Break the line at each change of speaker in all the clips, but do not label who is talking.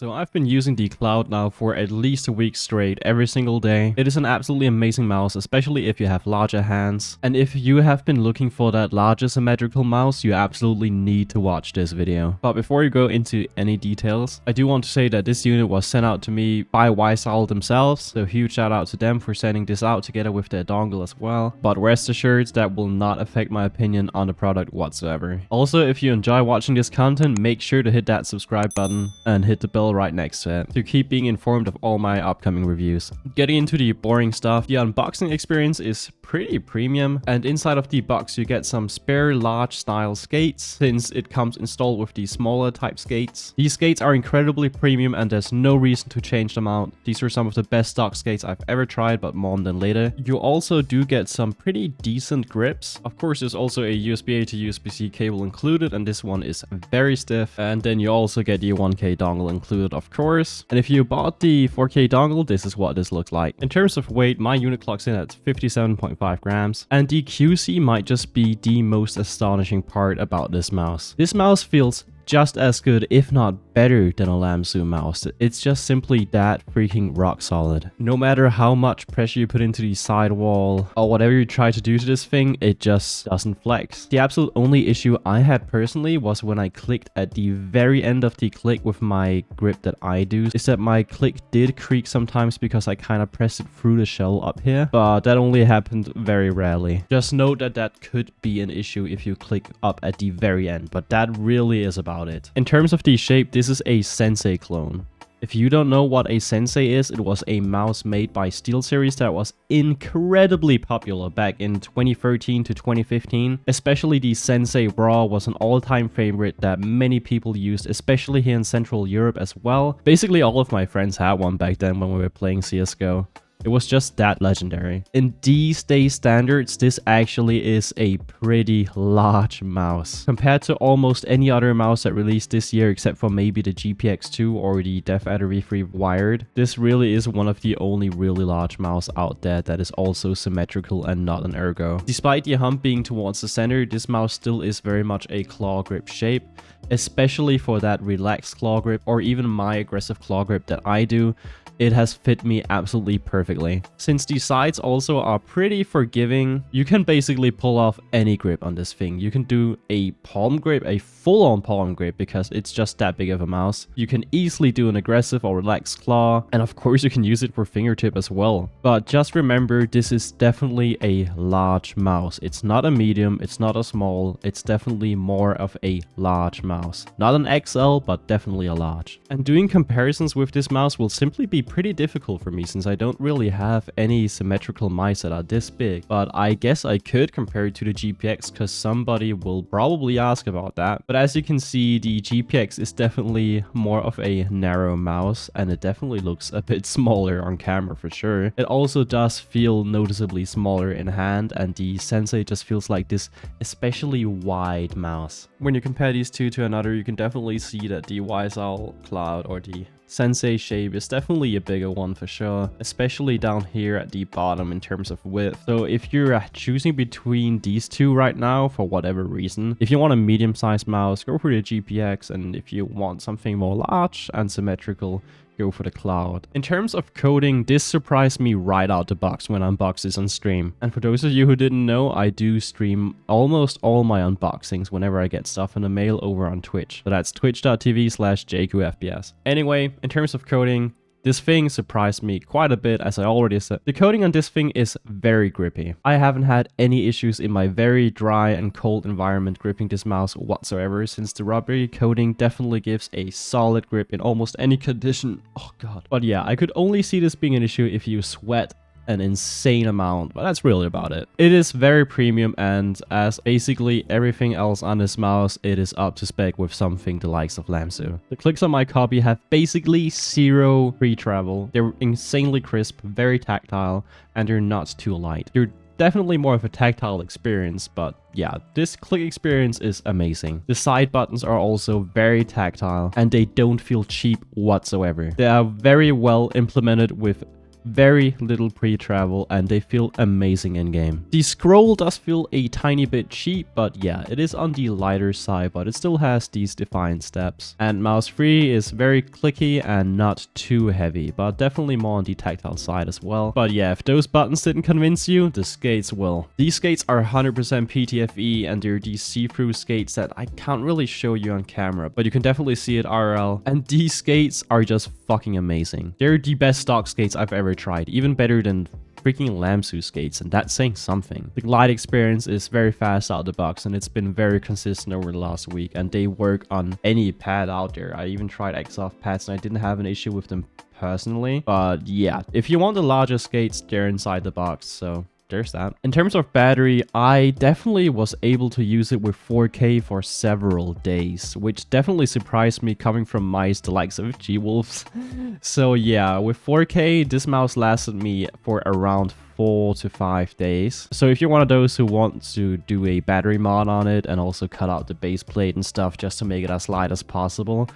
So I've been using the Cloud now for at least a week straight, every single day. It is an absolutely amazing mouse, especially if you have larger hands. And if you have been looking for that larger symmetrical mouse, you absolutely need to watch this video. But before you go into any details, I do want to say that this unit was sent out to me by WAIZOWL themselves, so huge shout out to them for sending this out together with their dongle as well. But rest assured, that will not affect my opinion on the product whatsoever. Also, if you enjoy watching this content, make sure to hit that subscribe button and hit the bell right next to it to keep being informed of all my upcoming reviews. Getting into the boring stuff, the unboxing experience is pretty premium, and inside of the box you get some spare large style skates since it comes installed with the smaller type skates. These skates are incredibly premium and there's no reason to change them out. These are some of the best stock skates I've ever tried, but more on them later. You also do get some pretty decent grips. Of course, there's also a USB-A to USB-C cable included, and this one is very stiff. And then you also get the 1K dongle included, of course. And if you bought the 4K dongle, this is what this looks like. In terms of weight, my unit clocks in at 57.5 grams, and the QC might just be the most astonishing part about this mouse. This mouse feels just as good, if not better, than a Lamsu mouse. It's just simply that freaking rock solid. No matter how much pressure you put into the sidewall or whatever you try to do to this thing, it just doesn't flex. The absolute only issue I had personally was when I clicked at the very end of the click with my grip that I do, is that my click did creak sometimes because I kind of pressed it through the shell up here, but that only happened very rarely. Just note that that could be an issue if you click up at the very end, but that really is about it. In terms of the shape, this is a Sensei clone. If you don't know what a Sensei is, it was a mouse made by SteelSeries that was incredibly popular back in 2013 to 2015. Especially the Sensei Raw was an all-time favorite that many people used, especially here in Central Europe as well. Basically all of my friends had one back then when we were playing CSGO. It was just that legendary. In these days standards, this actually is a pretty large mouse. Compared to almost any other mouse that released this year, except for maybe the GPX2 or the DefAdder V3 wired, this really is one of the only really large mouse out there that is also symmetrical and not an ergo. Despite the hump being towards the center, this mouse still is very much a claw grip shape, especially for that relaxed claw grip or even my aggressive claw grip that I do. It has fit me absolutely perfectly. Since the sides also are pretty forgiving, you can basically pull off any grip on this thing. You can do a palm grip, a full-on palm grip, because it's just that big of a mouse. You can easily do an aggressive or relaxed claw, and of course you can use it for fingertip as well. But just remember, this is definitely a large mouse. It's not a medium, it's not a small, it's definitely more of a large mouse. Not an XL, but definitely a large. And doing comparisons with this mouse will simply be pretty difficult for me since I don't really have any symmetrical mice that are this big, but I guess I could compare it to the GPX because somebody will probably ask about that. But as you can see, the GPX is definitely more of a narrow mouse, and it definitely looks a bit smaller on camera for sure. It also does feel noticeably smaller in hand, and the Sensei just feels like this especially wide mouse. When you compare these two to another, you can definitely see that the WAIZOWL Cloud or the Sensei shape is definitely a bigger one for sure, especially down here at the bottom in terms of width. So if you're choosing between these two right now for whatever reason, if you want a medium-sized mouse, go for the GPX, and if you want something more large and symmetrical, go for the Cloud. In terms of coding, this surprised me right out the box when I unboxed this on stream. And for those of you who didn't know, I do stream almost all my unboxings whenever I get stuff in the mail over on Twitch. So that's twitch.tv/JQFBS. Anyway, in terms of coding, this thing surprised me quite a bit, as I already said. The coating on this thing is very grippy. I haven't had any issues in my very dry and cold environment gripping this mouse whatsoever, since the rubbery coating definitely gives a solid grip in almost any condition. Oh god. But yeah, I could only see this being an issue if you sweat an insane amount, but that's really about it. It is very premium, and as basically everything else on this mouse, it is up to spec with something the likes of Lamsu. The clicks on my copy have basically zero pre-travel. They're insanely crisp, very tactile, and they're not too light. You're definitely more of a tactile experience, but yeah, this click experience is amazing. The side buttons are also very tactile, and they don't feel cheap whatsoever. They are very well implemented with very little pre-travel, and they feel amazing in game. The scroll does feel a tiny bit cheap, but yeah, it is on the lighter side, but it still has these defined steps. And mouse 3 is very clicky and not too heavy, but definitely more on the tactile side as well. But yeah, if those buttons didn't convince you, the skates will. These skates are 100% PTFE, and they're these see-through skates that I can't really show you on camera, but you can definitely see it IRL. And these skates are just fucking amazing. They're the best stock skates I've ever tried, even better than freaking Lamsu skates, and that's saying something. The glide experience is very fast out of the box, and it's been very consistent over the last week, and they work on any pad out there. I even tried Exoff pads and I didn't have an issue with them personally. But yeah, if you want the larger skates, they're inside the box, so there's that. In terms of battery, I definitely was able to use it with 4K for several days, which definitely surprised me coming from mice the likes of G-Wolves. So yeah, with 4K, this mouse lasted me for around 4 to 5 days. So if you're one of those who want to do a battery mod on it and also cut out the base plate and stuff just to make it as light as possible,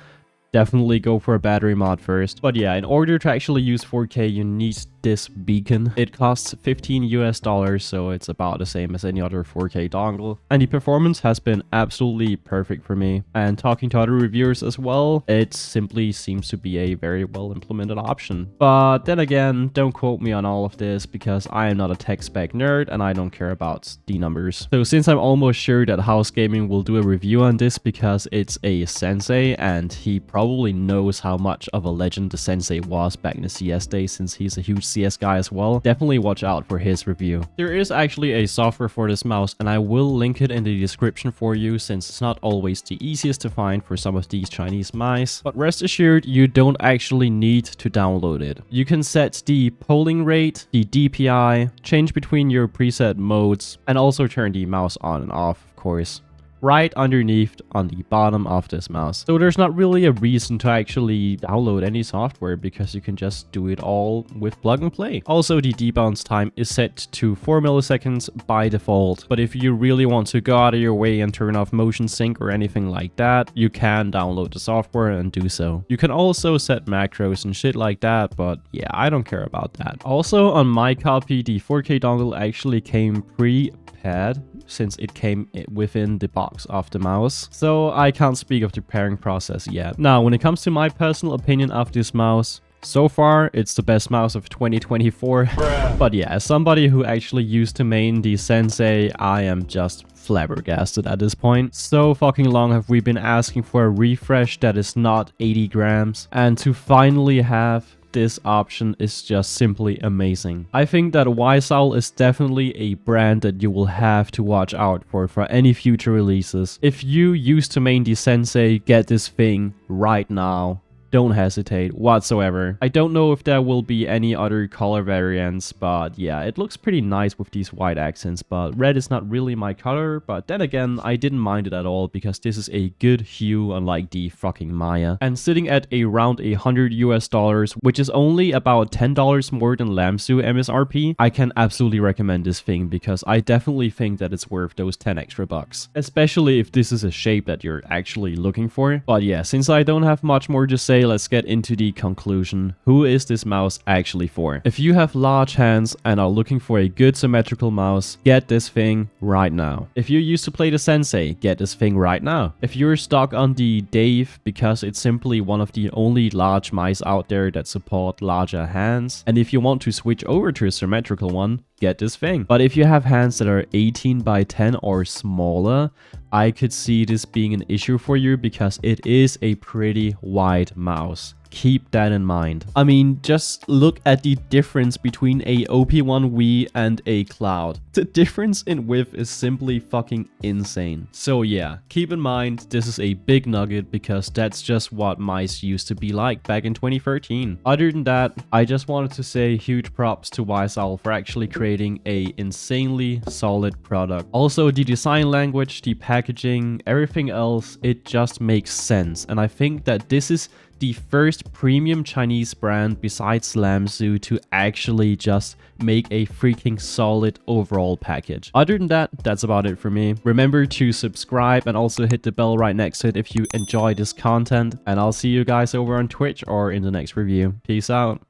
definitely go for a battery mod first. But yeah, in order to actually use 4K, you need this beacon. It costs $15 US, so it's about the same as any other 4K dongle. And the performance has been absolutely perfect for me. And talking to other reviewers as well, it simply seems to be a very well implemented option. But then again, don't quote me on all of this because I am not a tech spec nerd and I don't care about the numbers. So since I'm almost sure that House Gaming will do a review on this because it's a sensei and he probably knows how much of a legend the sensei was back in the CS days, since he's a huge CS guy as well, definitely watch out for his review. There is actually a software for this mouse, and I will link it in the description for you, since it's not always the easiest to find for some of these Chinese mice. But rest assured, you don't actually need to download it. You can set the polling rate, the DPI, change between your preset modes, and also turn the mouse on and off, of course, right underneath on the bottom of this mouse. So there's not really a reason to actually download any software because you can just do it all with plug and play. Also, the debounce time is set to 4 milliseconds by default, but if you really want to go out of your way and turn off motion sync or anything like that, you can download the software and do so. You can also set macros and shit like that, but yeah, I don't care about that. Also, on my copy, the 4K dongle actually came pre-paired, since it came within the box of the mouse, so I can't speak of the pairing process yet. Now, when it comes to my personal opinion of this mouse, so far it's the best mouse of 2024. But yeah, as somebody who actually used to main the Sensei, I am just flabbergasted at this point. So fucking long have we been asking for a refresh that is not 80 grams, and to finally have this option is just simply amazing. I think that WAIZOWL is definitely a brand that you will have to watch out for any future releases. If you used to main the Sensei, get this thing right now. Don't hesitate whatsoever. I don't know if there will be any other color variants, but yeah, it looks pretty nice with these white accents, but red is not really my color. But then again, I didn't mind it at all because this is a good hue unlike the fucking Maya. And sitting at around $100 US, which is only about $10 more than Lamsu MSRP, I can absolutely recommend this thing because I definitely think that it's worth those 10 extra bucks. Especially if this is a shape that you're actually looking for. But yeah, since I don't have much more to say, let's get into the conclusion. Who is this mouse actually for? If you have large hands and are looking for a good symmetrical mouse, get this thing right now. If you used to play the Sensei, get this thing right now. If you're stuck on the Dave because it's simply one of the only large mice out there that support larger hands, and if you want to switch over to a symmetrical one, get this thing. But if you have hands that are 18 by 10 or smaller, I could see this being an issue for you because it is a pretty wide mouse. Keep that in mind. I mean, just look at the difference between a OP1V and a Cloud. The difference in width is simply fucking insane. So yeah, keep in mind this is a big nugget because that's just what mice used to be like back in 2013. Other than that, I just wanted to say huge props to WAIZOWL for actually creating a insanely solid product. Also, the design language, the packaging, everything else, it just makes sense. And I think that this is the first premium Chinese brand besides Lamsu to actually just make a freaking solid overall package. Other than that, that's about it for me. Remember to subscribe and also hit the bell right next to it if you enjoy this content. And I'll see you guys over on Twitch or in the next review. Peace out.